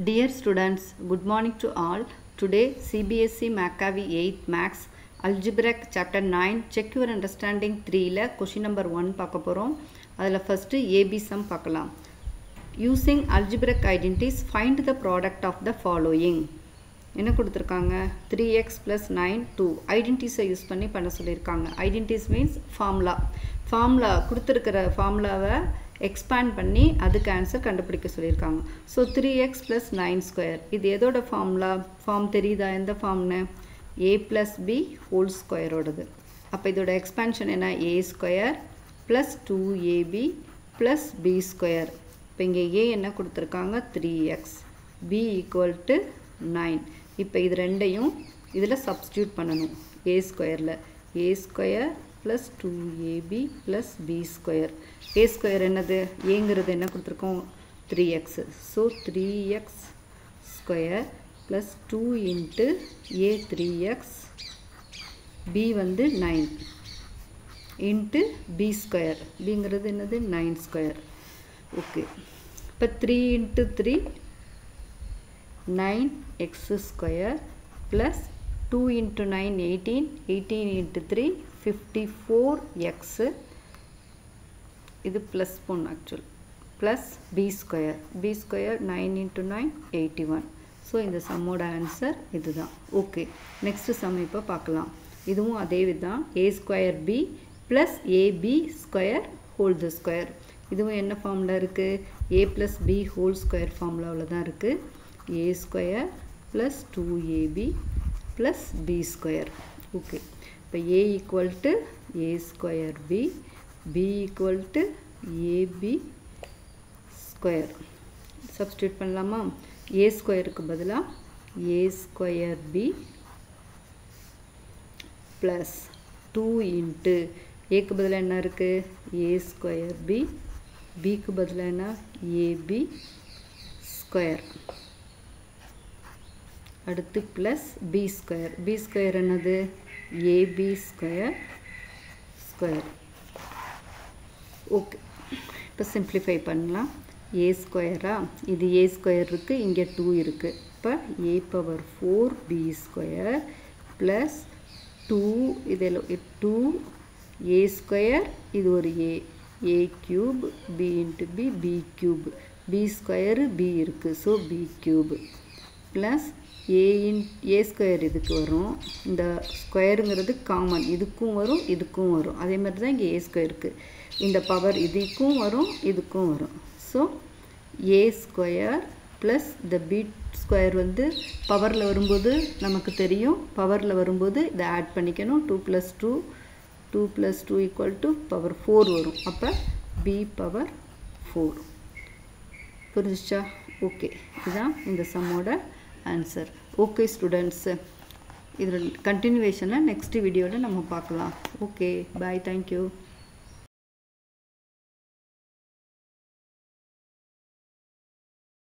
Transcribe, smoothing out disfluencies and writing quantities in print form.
Dear students, good morning to all. Today CBSE Maccavi 8th Max Algebraic Chapter 9 Check Your Understanding 3 la question number 1 பார்க்க போறோம். அதில் first AB sum பார்க்கலாம். Using algebraic identities find the product of the following. என்ன கொடுத்திருக்காங்க 3x plus 9 2 identities use பண்ணி பண்ண சொல்லியிருக்காங்க. Identities means formula கொடுத்திருக்கிற formulaவை expand பண்ணி அதுக்கு ஆன்சர் கண்டுபிடிக்க சொல்லியிருக்காங்க. ஸோ 3x plus 9 square இது எதோட ஃபார்ம் தெரியுதா? எந்த ஃபார்ம்னு a plus b whole square ஓடது. அப்போ இதோட எக்ஸ்பான்ஷன் என்ன? a square plus 2ab plus b square. இப்போ இங்கே a என்ன கொடுத்துருக்காங்க 3x, b equal to 9. இப்போ இது ரெண்டையும் இதில் சப்ஸ்டியூட் பண்ணணும். a squareல a square plus 2ab plus b square. a square என்னது? ஏங்கிறது என்ன கொடுத்துருக்கோம் 3x. So 3x square plus 2 into a 3x, b வந்து 9 into b square. bங்கிறது என்னது 9 square. ஓகே, இப்போ 3 into 3 9x square plus 2 into 9 18, 18 into 3 54x. இது plus phone actual plus b square. b square 9 into 9 81. So இந்த சம்மோட answer இதுதான். Okay, next sum இப்போ பார்க்கலாம். இதுவும் அதே விதம் a square b plus ab square whole the square. இதுவும் என்ன ஃபார்மில் இருக்குது? a plus b whole square ஃபார்முலாவில் தான் இருக்குது. a square plus 2ab plus b square. Okay, இப்போ a equal to a square b, b equal to ab square. Substitute பண்ணலாமா? a ஸ்கொயருக்கு பதிலாக a square b plus 2 into ஏக்கு பதிலாக என்ன இருக்குது? a square b, bக்கு பதிலாக என்ன? ab square. அடுத்து plus b square. b square என்னது? ab square square. ஓகே, இப்போ சிம்ப்ளிஃபை பண்ணலாம். a ஸ்கொயரா? இது a ஸ்கொயர் இருக்குது, இங்கே 2 இருக்குது. இப்போ a power 4 b square plus 2 இதில் 2 a ஸ்கொயர், இது ஒரு a cube, b into b b cube, b square b இருக்குது, so b cube plus a square இதுக்கு வரும். இந்த ஸ்கொயருங்கிறது காமன், இதுக்கும் வரும் இதுக்கும் வரும். அதே மாதிரி தான் இங்கே a ஸ்கொயருக்கு இந்த பவர் இதுக்கும் வரும் இதுக்கும் வரும். ஸோ a ஸ்கொயர் ப்ளஸ் இந்த b ஸ்கொயர் வந்து பவரில் வரும்போது நமக்கு தெரியும், பவரில் வரும்போது இதை ஆட் பண்ணிக்கணும். 2 + 2 = பவர் 4 வரும். அப்போ b பவர் 4. புரிஞ்சிச்சா? ஓகே, இதுதான் இந்த சம்மோட ஆன்சர். ஓகே ஸ்டூடெண்ட்ஸ், இதில் கண்டினியூவேஷனை நெக்ஸ்ட் வீடியோவில் நம்ம பார்க்கலாம். ஓகே, பாய், தேங்க்யூ.